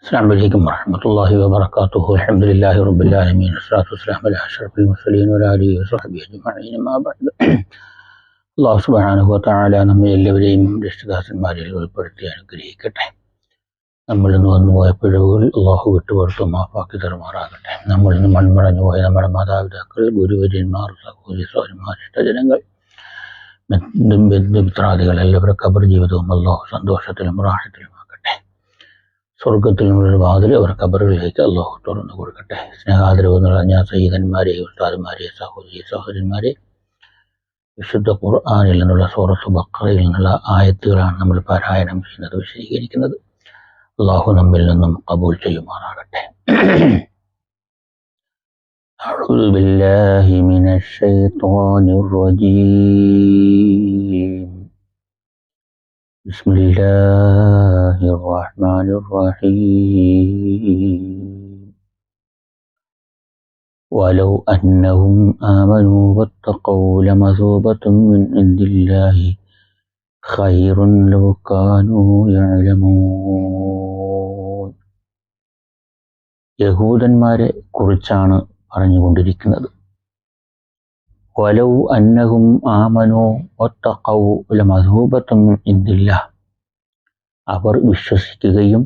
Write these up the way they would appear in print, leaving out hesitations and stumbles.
السلام عليكم ورحمة الله وبركاته. الحمد لله رب العالمين والصلاة والسلام على أشرف المرسلين وعلى آله وصحبه أجمعين. ما بعد. അള്ളാഹു സുബ്ഹാനഹു വ തആല നമ്മെ എല്ലാവരെയും രക്ഷിതാക്കന്മാരിൽ ഉൾപ്പെടുത്തി അനുഗ്രഹിക്കട്ടെ. നമ്മളിൽ നിന്ന് വന്നുപോയ പിഴവുകൾ അള്ളാഹു വിട്ടുപുറത്ത് മാഫാക്കി തരുമാറാകട്ടെ. നമ്മളിൽ നിന്ന് മൺമറഞ്ഞു പോയ നമ്മുടെ മാതാപിതാക്കൾ, ഗുരുവര്യന്മാർ, സഹോദരി സഹോദരന്മാർ, ഇഷ്ടജനങ്ങൾ, ബന്ധുമിത്രാദികൾ എല്ലാവരുടെ ഖബർ ജീവിതവും അള്ളാഹു സന്തോഷത്തിലും റാഹത്തിലുമാക്കട്ടെ. സ്വർഗത്തിൽ നിന്നുള്ള വാതിൽ അവർ ഖബറുകളിലേക്ക് അള്ളാഹു തുറന്നു കൊടുക്കട്ടെ. സ്നേഹാദരവ് നിറഞ്ഞ സയ്യിദന്മാരെ, ഉസ്താദുമാരെ, സഹോദരി സഹോദരന്മാരെ, വിശുദ്ധ ഖുർആനിൽ നിന്നുള്ള സൂറത്ത് ബഖറയിൽ നിന്നുള്ള ആയത്തുകളാണ് നമ്മൾ പാരായണം ചെയ്യുന്നത്, വിശദീകരിക്കുന്നത്. അള്ളാഹു നമ്മിൽ നിന്നും ഖബൂൽ ചെയ്യുമാറാകട്ടെ. അഊദു ബില്ലാഹി മിനശ് ശൈത്വാനിർ റജീം. ബിസ്മില്ലാഹിർ റഹ്മാനിർ റഹീം. ولو أنهم آمنوا واتقوا لمثوبة من عند الله خير لو كانوا يعلمون. യഹൂദന്മാരെ കുറിച്ചാണ് പറഞ്ഞുകൊണ്ടിരിക്കുന്നത്. വലൗ അന്നഹും ആമനൂ വത്തഖൗ ലമഥൂബത്തും മിൻ ഇൻദില്ലാഹ്. അവർ വിശ്വസിക്കുകയും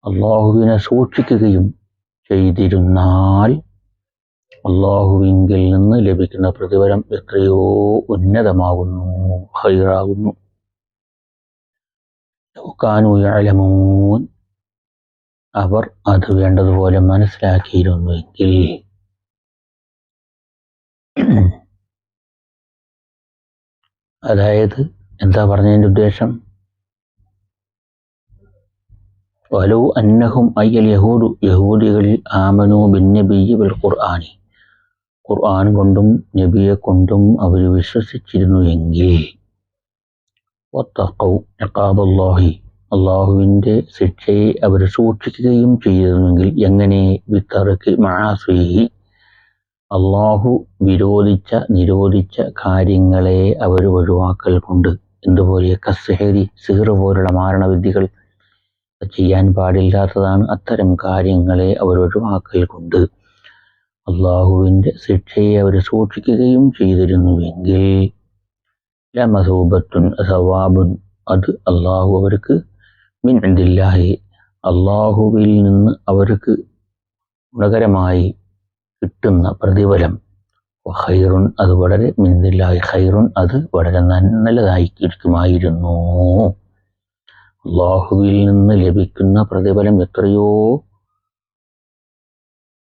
അല്ലാഹുവിനെ സൂക്ഷിക്കുകയും ചെയ്തിരുന്നാൽ അല്ലാഹുവിങ്കിൽ നിന്ന് ലഭിക്കുന്ന പ്രതിഫലം എത്രയോ ഉന്നതമാകുന്നു, ഖൈറാകുന്നു. ലൗ കാനൂ യഅലമൂൻ. അവർ അത് വേണ്ടതുപോലെ മനസ്സിലാക്കിയിരുന്നുവെങ്കിൽ. അതായത് എന്താ പറഞ്ഞതിൻ്റെ ഉദ്ദേശം? വലൗ അന്നഹും അയ്യൽ യഹൂദു, യഹൂദികളിൽ ആമനു ബിന്നബിയ്യി വൽ ഖുർആനി, ഖുർആൻ കൊണ്ടും നബിയെ കൊണ്ടും അവർ വിശ്വസിച്ചിരുന്നു എങ്കിൽ, വത്തഖൗ ഇഖാബല്ലാഹി, അള്ളാഹുവിൻ്റെ ശിക്ഷയെ അവർ സൂക്ഷിക്കുകയും ചെയ്തിരുന്നെങ്കിൽ. എങ്ങനെ? ബിത്തർക്കി മആസിഹി, അള്ളാഹു വിരോധിച്ച നിരോധിച്ച കാര്യങ്ങളെ അവർ ഒഴിവാക്കൽ കൊണ്ട്. എന്തുപോലെ? കസ്സഹരി, സിഹ്ർ പോലുള്ള മാരണവിദ്യകൾ ചെയ്യാൻ പാടില്ലാത്തതാണ്. അത്തരം കാര്യങ്ങളെ അവർ ഒഴിവാക്കൽ കൊണ്ട് അള്ളാഹുവിൻ്റെ ശിക്ഷയെ അവർ സൂക്ഷിക്കുകയും ചെയ്തിരുന്നുവെങ്കിൽ ലമസൂബത്തുൻ സവാബുൻ, അത് അള്ളാഹു അവർക്ക് മിൻ ഇൻദില്ലാഹി, അള്ളാഹുവിൽ നിന്ന് അവർക്ക് ഗുണകരമായി കിട്ടുന്ന പ്രതിഫലം. ഖൈറുൻ, അത് വളരെ മിൻദില്ലാഹി ഖൈറുൻ, അത് വളരെ നല്ലതായിരിക്കുമായിരുന്നു. അള്ളാഹുവിൽ നിന്ന് ലഭിക്കുന്ന പ്രതിഫലം എത്രയോ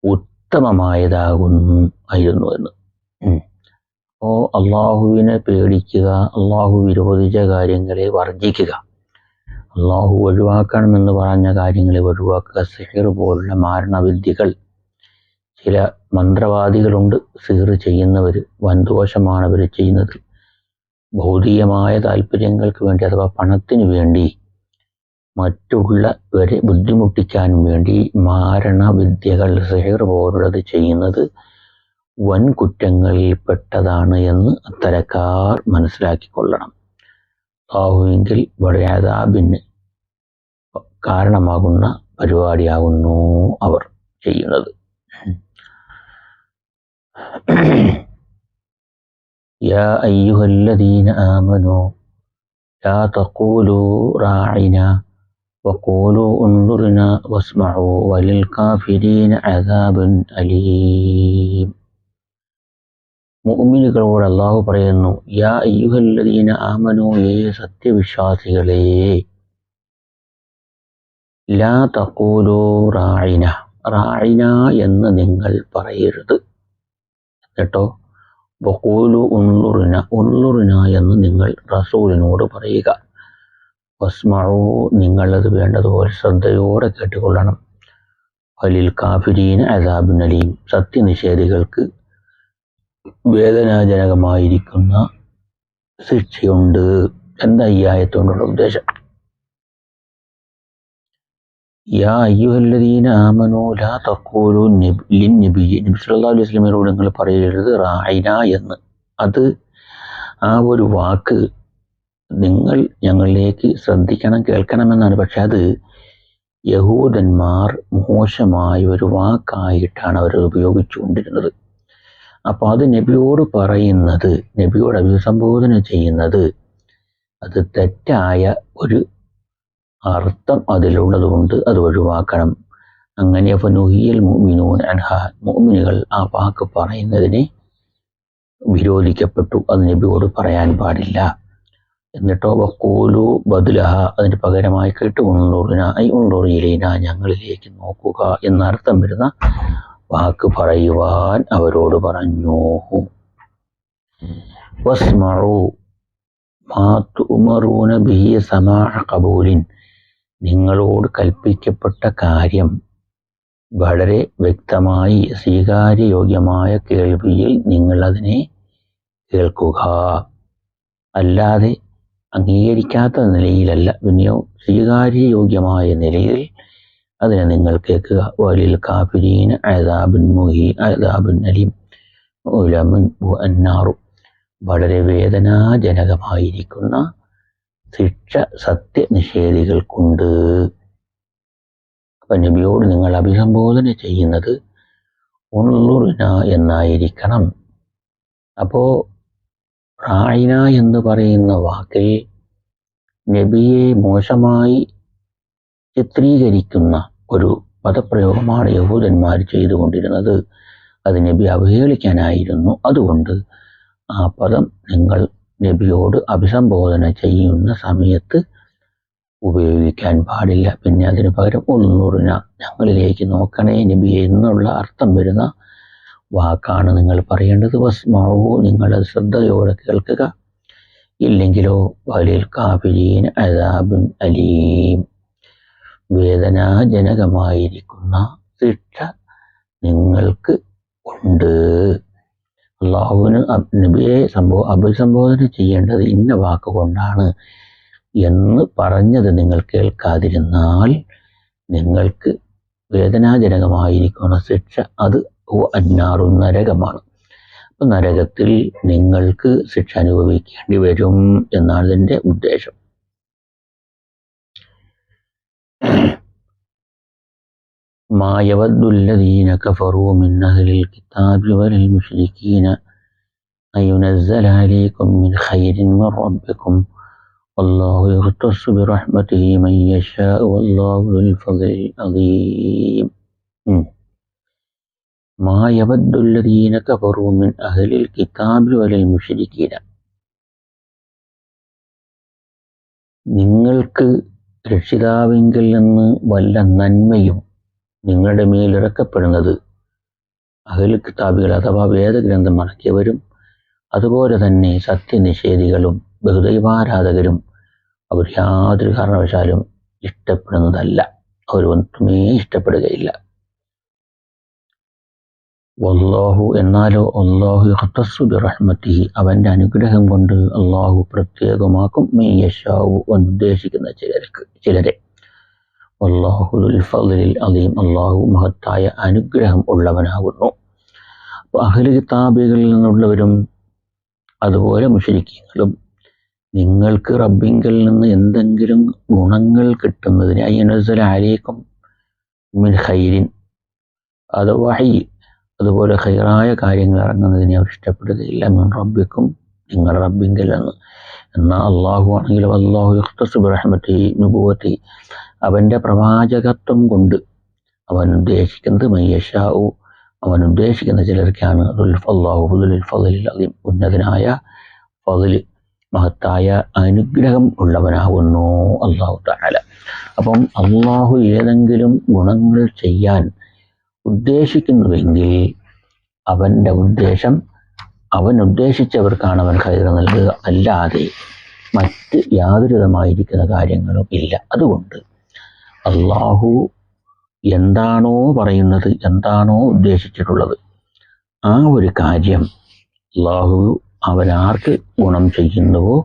ഉത്തമമായതാകുന്നു എന്ന്. അപ്പോൾ അള്ളാഹുവിനെ പേടിക്കുക, അള്ളാഹു വിരോധിച്ച കാര്യങ്ങളെ വർജിക്കുക, അള്ളാഹു ഒഴിവാക്കണമെന്ന് പറഞ്ഞ കാര്യങ്ങളെ ഒഴിവാക്കുക. സിഹ്ർ പോലുള്ള മാരണവിദ്യകൾ, ചില മന്ത്രവാദികളുണ്ട് സിഹ്ർ ചെയ്യുന്നവർ, വൻദോഷമാണ് അവർ ചെയ്യുന്നത്. ഭൗതികമായ താല്പര്യങ്ങൾക്ക് വേണ്ടി അഥവാ പണത്തിന് വേണ്ടി, മറ്റുള്ളവരെ ബുദ്ധിമുട്ടിക്കാൻ വേണ്ടി മാരണവിദ്യകൾ, സിഹ്ർ പോലുള്ളത് ചെയ്യുന്നത് വൻ കുറ്റങ്ങളിൽപ്പെട്ടതാണ് എന്ന് അത്തരക്കാർ മനസ്സിലാക്കിക്കൊള്ളണം. അല്ലാഹുവെങ്കിൽ വളരെ അദാബിന് കാരണമാകുന്ന പരിപാടിയാകുന്നു അവർ ചെയ്യുന്നത്. യാ അയ്യുഹല്ലദീന ആമനൂ ലാ തഖൂലൂ റാഇനാ വഖൂലൂ ഉൻദുർനാ വസ്മഊ വലിൽ കാഫിരീന അദാബുൻ അലീം. മുഅ്മിനുകളോട് അല്ലാഹു പറയുന്നു, യാ അയ്യുഹല്ലദീന ആമനൂ, സത്യവിശ്വാസികളെ, ലാ തഖൂലൂ റാഇനാ, റാഇനാ എന്ന് നിങ്ങൾ പറയരുത്. കേട്ടോ? വഖൂലൂ ഉൻദുർനാ, ഉൻദുർനാ എന്ന് നിങ്ങൾ റസൂലിനോട് പറയുക. വസ്മഊ, നിങ്ങളത് വേണ്ടതുപോലെ ശ്രദ്ധയോടെ കേട്ടുകൊള്ളണം. വലിൽ കാഫിരീന അദാബുൻ അലീം, സത്യനിഷേധികൾക്ക് വേദനാജനകമായിരിക്കുന്ന ശിക്ഷയുണ്ട്. എന്താ ഈ ആയത്തുകൊണ്ടുള്ള ഉദ്ദേശം? യാ അയ്യുഹല്ലദീന ആമനൂ ലാ തഖൂലൂ ലിന്നബിയ്യി, നബി സല്ലല്ലാഹു അലൈഹി വസല്ലമയോട് നിങ്ങൾ പറയരുത് റാഇന എന്ന്. അത് ആ ഒരു വാക്ക് നിങ്ങൾ ഞങ്ങളിലേക്ക് ശ്രദ്ധിക്കണം, കേൾക്കണമെന്നാണ്. പക്ഷെ അത് യഹൂദന്മാർ മോശമായ ഒരു വാക്കായിട്ടാണ് അവർ ഉപയോഗിച്ചുകൊണ്ടിരുന്നത്. അപ്പോൾ അത് നബിയോട് പറയുന്നത്, നബിയോട് അഭിസംബോധന ചെയ്യുന്നത് അത് തെറ്റായ ഒരു അർത്ഥം അതിലുള്ളത് കൊണ്ട് അത് ഒഴിവാക്കണം. അങ്ങനെ ഫനുഹിയൽ മുഅ്മിനൂന അൻഹാ, മുഅ്മിനുകൾ ആ വാക്ക് പറയുന്നതിനെ വിരോധിക്കപ്പെട്ടു. അത് നബിയോട് പറയാൻ പാടില്ല. എന്നിട്ടോ വഖൂലു ബദ്ലഹ, അതിന് പകരമായി കേട്ട് ഉൻളുറിന, ഞങ്ങളിലേക്ക് നോക്കുക എന്നർത്ഥം വരുന്ന വാക്ക് പറയുവാൻ അവരോട് പറഞ്ഞു. വസ്മഉ മാ തുഅ്മറൂന ബിഹി സമാഅ ഖബൂലിൻ, നിങ്ങളോട് കൽപ്പിക്കപ്പെട്ട കാര്യം വളരെ വ്യക്തമായി സ്വീകാര്യയോഗ്യമായ കേൾവിയിൽ നിങ്ങൾ അതിനെ കേൾക്കുക. അല്ലാതെ അംഗീകരിക്കാത്ത നിലയിലല്ല, പിന്നെയോ സ്വീകാര്യയോഗ്യമായ നിലയിൽ അതിനെ നിങ്ങൾ കേൾക്കുക. വലിൽ കാഫിരീന അദാബുൻ അലീം അന്നാറു, വളരെ വേദനാജനകമായിരിക്കുന്ന ശിക്ഷ സത്യനിഷേധികൾക്കുണ്ട്. അപ്പം നബിയോട് നിങ്ങൾ അഭിസംബോധന ചെയ്യുന്നത് ഉൻളുറിന എന്നായിരിക്കണം. അപ്പോൾ റായിന എന്ന് പറയുന്ന വാക്കിൽ നബിയെ മോശമായി ചിത്രീകരിക്കുന്ന ഒരു പദപ്രയോഗമാണ് യഹൂദന്മാർ ചെയ്തുകൊണ്ടിരുന്നത്. അത് നബി അവഹേളിക്കാനായിരുന്നു. അതുകൊണ്ട് ആ പദം നിങ്ങൾ നബിയോട് അഭിസംബോധന ചെയ്യുന്ന സമയത്ത് ഉപയോഗിക്കാൻ പാടില്ല. പിന്നെ അതിന് പകരം ഉൻളുറിന, ഞങ്ങളിലേക്ക് നോക്കണേ നബിയെ എന്നുള്ള അർത്ഥം വരുന്ന വാക്കാണ് നിങ്ങൾ പറയേണ്ടത്. വസ്മഉ, നിങ്ങളത് ശ്രദ്ധയോടെ കേൾക്കുക. ഇല്ലെങ്കിലോ വലിൽ കാഫിരീന അദാബുൻ അലീം, വേദനാജനകമായിരിക്കുന്ന ശിക്ഷ നിങ്ങൾക്ക് ഉണ്ട്. അള്ളാഹുവിന് നബിയെ അഭിസംബോധന ചെയ്യേണ്ടത് ഇന്ന വാക്കുകൊണ്ടാണ് എന്ന് പറഞ്ഞത് നിങ്ങൾ കേൾക്കാതിരുന്നാൽ നിങ്ങൾക്ക് വേദനാജനകമായിരിക്കുന്ന ശിക്ഷ അത് അന്നാറു, നരകമാണ്. അപ്പം നരകത്തിൽ നിങ്ങൾക്ക് ശിക്ഷ അനുഭവിക്കേണ്ടി വരും എന്നാണ് ഇതിൻ്റെ ഉദ്ദേശം. മാ യവദ്ദുല്ലദീന കഫറൂ മിൻ അഹ്ലിൽ കിതാബി വൽ മുശ്രികീന അയുനസ്സല അലൈക്കും മിൻ ഖൈരിൻ മിൻ റബ്ബിക്കും വല്ലാഹു യഖ്തസ്സു ബിറഹ്മതിഹി മൻ യശാഉ വല്ലാഹു ദുൽ ഫദ്ലിൽ അദീം. മാ യവദ്ദുല്ലദീന കഫറൂ മിൻ അഹ്ലിൽ കിതാബി വൽ മുശ്രികീന, നിങ്ങൾക്ക് രക്ഷിതാവിങ്കിൽ നിന്ന് വല്ല നന്മയും നിങ്ങളുടെ മേലിറക്കപ്പെടുന്നത് അഹ്ലുൽ കിതാബികൾ അഥവാ വേദഗ്രന്ഥം മറക്കിയവരും അതുപോലെ തന്നെ സത്യനിഷേധികളും ബഹുദൈവാരാധകരും അവർ യാതൊരു കാരണവശാലും ഇഷ്ടപ്പെടുന്നതല്ല. അവർ ഒന്നുമേ ഇഷ്ടപ്പെടുകയില്ല. വല്ലാഹു, എന്നാലോ അല്ലാഹു യഖ്തസ്സു ബിറഹ്മതിഹി, അവൻ്റെ അനുഗ്രഹം കൊണ്ട് അള്ളാഹു പ്രത്യേകമാക്കും മൻ യശാഉ, ഉദ്ദേശിക്കുന്ന ചിലരെ. വല്ലാഹു ദുൽ ഫദ്ലിൽ അദീം, അള്ളാഹു മഹത്തായ അനുഗ്രഹം ഉള്ളവനാകുന്നു. അപ്പോൾ അഹ്ലുൽ കിതാബികളിൽ നിന്നുള്ളവരും അതുപോലെ മുശ്രിക്കീങ്ങളും നിങ്ങൾക്ക് റബ്ബിങ്കിൽ നിന്ന് എന്തെങ്കിലും ഗുണങ്ങൾ കിട്ടുന്നതിന് അയ്യനസ്സല അലൈക്കും മിൻ ഖൈരിൻ, അത് വഹി, അതുപോലെ ഖൈറായ കാര്യങ്ങൾ ഇറങ്ങുന്നതിനെ അവർ ഇഷ്ടപ്പെടുകയില്ല. മിൻ റബ്ബിക്കും, നിങ്ങളുടെ റബ്ബിങ്കിൽ നിന്ന്. എന്നാൽ അള്ളാഹു ആണെങ്കിലും അള്ളാഹു യഖ്തസ്സു ബിറഹ്മതിഹി നുബുവ്വതി, അവൻ്റെ പ്രവാചകത്വം കൊണ്ട് അവൻ ഉദ്ദേശിക്കുന്നത് മൻ യശാഉ, അവൻ ഉദ്ദേശിക്കുന്ന ചിലർക്കാണ്. അല്ലാഹു ദുൽ ഫദ്ലിൽ അദീം, ഉന്നതനായ ഫദ്ല്, മഹത്തായ അനുഗ്രഹം ഉള്ളവനാകുന്നു അല്ലാഹു തആല. അപ്പം അള്ളാഹു ഏതെങ്കിലും ഗുണങ്ങൾ ചെയ്യാൻ ഉദ്ദേശിക്കുന്നുവെങ്കിൽ അവൻ്റെ ഉദ്ദേശം അവൻ ഉദ്ദേശിച്ചവർക്കാണ് അവൻ ഖൈർ നൽകുക, അല്ലാതെ മറ്റ് യാതൊരുവിധമായിരിക്കുന്ന കാര്യങ്ങളും ഇല്ല. അതുകൊണ്ട് അള്ളാഹു എന്താണോ പറയുന്നത്, എന്താണോ ഉദ്ദേശിച്ചിട്ടുള്ളത്, ആ ഒരു കാര്യം അള്ളാഹു അവനാർക്ക് ഗുണം ചെയ്യുന്നുവോ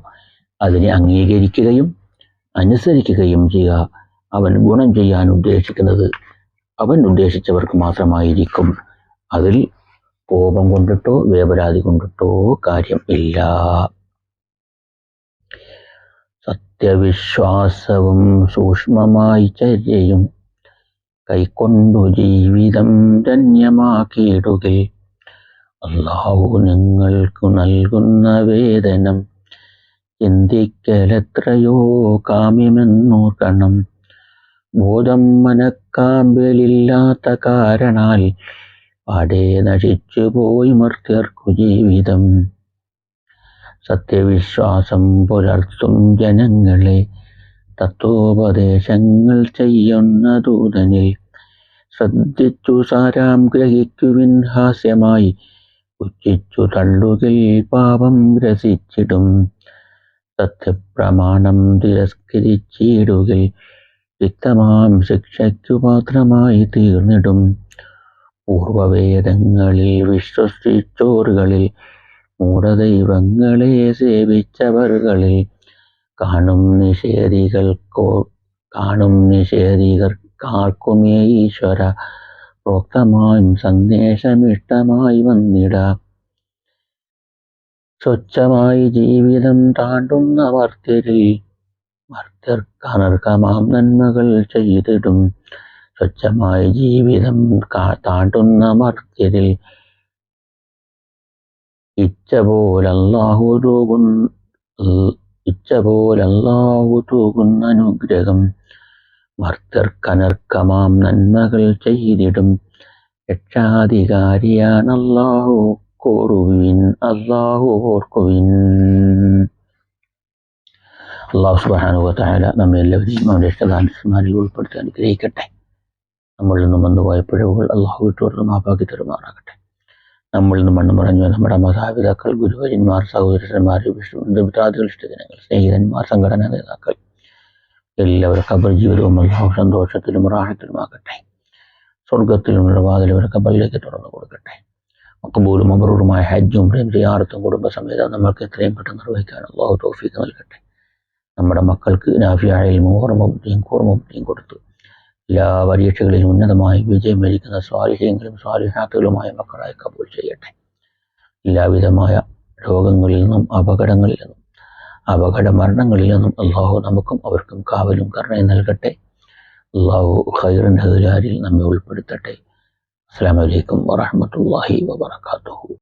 അതിനെ അംഗീകരിക്കുകയും അനുസരിക്കുകയും ചെയ്യുക. അവൻ ഗുണം ചെയ്യാൻ ഉദ്ദേശിക്കുന്നത് അവൻ ഉദ്ദേശിച്ചവർക്ക് മാത്രമായിരിക്കും. അതിൽ കോപം കൊണ്ടിട്ടോ വേവലാതി കൊണ്ടിട്ടോ കാര്യം ഇല്ല. സത്യവിശ്വാസവും സൂക്ഷ്മമായി ചര്യയും കൈക്കൊണ്ടു ജീവിതം ധന്യമാക്കിയിടുകിൽ അല്ലാഹു നിങ്ങൾക്ക് നൽകുന്ന വേതനം ചിന്തിക്കലെത്രയോ കാമ്യമെന്നോർക്കണം. ബോധം മനക്കാമ്പലില്ലാത്ത കാരണാൽ പാടെ നശിച്ചുപോയി മർത്യർക്കു ജീവിതം. സത്യവിശ്വാസം പുലർത്തും ജനങ്ങളെ തത്വോപദേശങ്ങൾ ചെയ്യുന്ന ദൂതനിൽ ശ്രദ്ധിച്ചു സാരാം ഗ്രഹിക്കുവിൻ. ഹാസ്യമായി പുച്ഛിച്ചു തള്ളുകിൽ പാപം ഗ്രസിച്ചിടും. സത്യപ്രമാണം തിരസ്കരിച്ചിടുകിൽ വ്യക്തമാം ശിക്ഷയ്ക്കു പാത്രമായി തീർന്നിടും. പൂർവവേദങ്ങളിൽ വിശ്വസിച്ചോറുകളിൽ മൂഢദൈവങ്ങളെ സേവിച്ചവർകളിൽ കാണും നിഷേധികർക്കാർക്കുമേ ഈശ്വര പ്രോക്തമായും സന്ദേശമിഷ്ടമായി വന്നിടാം. സ്വച്ഛമായി ജീവിതം താണ്ടുന്ന മർത്യർക്കനർക്കമാം നന്മകൾ ചെയ്തിടും. സ്വച്ഛമായി ജീവിതം താണ്ടുന്ന മർത്യരിൽ ഇച്ഛപോലല്ലാഹു തൂകുന്ന അനുഗ്രഹം. മർത്യർക്കനർക്കമാം നന്മകൾ ചെയ്തിടും. രക്ഷാധികാരിയാണല്ലാഹു ഓർക്കുവിൻ. അല്ലാഹു സുബ്ഹാനഹു വ തആല നമ്മെ എല്ലാവരെയും അവന്റെ ഇഷ്ടദാനന്മാരിൽ ഉൾപ്പെടുത്തി അനുഗ്രഹിക്കട്ടെ. നമ്മളിൽ നിന്നും വന്നുപോയ പിഴവുകൾ അല്ലാഹു വിട്ടുകൊടുത്ത് മാപ്പാക്കി തരുമാറാകട്ടെ. നമ്മളിൽ നിന്നും മണ്ണ് മറഞ്ഞു നമ്മുടെ മാതാപിതാക്കൾ, ഗുരുവര്യന്മാർ, സഹോദരന്മാർ, മിത്രാദികൾ, ഇഷ്ടജനങ്ങൾ, സ്നേഹിതന്മാർ, സംഘടനാ നേതാക്കൾ എല്ലാവരും ഖബർ ജീവിതവും അല്ലാഹു സന്തോഷത്തിലും റാഹത്തിലുമാക്കട്ടെ. സ്വർഗത്തിലുള്ള വാതിലവരെ ഖബറിലേക്ക് തുറന്നു കൊടുക്കട്ടെ. മഖബൂലും മബ്റൂറുമായ ഹജ്ജും സിയാറത്തും കുടുംബസമേതം നമ്മൾക്ക് എത്രയും പെട്ടെന്ന് നിർവഹിക്കാൻ അല്ലാഹു തൗഫീഖ് നൽകട്ടെ. നമ്മുടെ മക്കൾക്ക് നാഫിയായ ഇൽമും കൂർമ്മയും കൊടുത്തു എല്ലാ പരീക്ഷകളിലും ഉന്നതമായി വിജയം വരിക്കുന്ന സ്വാലിഹ്യങ്ങളും സ്വാലിഹാത്തുകളുമായ മക്കളായി കബൂൽ ചെയ്യട്ടെ. എല്ലാവിധമായ രോഗങ്ങളിൽ നിന്നും അപകട മരണങ്ങളിൽ നിന്നും അല്ലാഹു നമുക്കും അവർക്കും കാവലും കരുണയും നൽകട്ടെ. അല്ലാഹു ഖൈറിന്റെ ഹലാലിൽ നമ്മെ ഉൾപ്പെടുത്തട്ടെ. അസ്സലാമു അലൈക്കും വറഹ്മത്തുള്ളാഹി വബറകാതുഹു.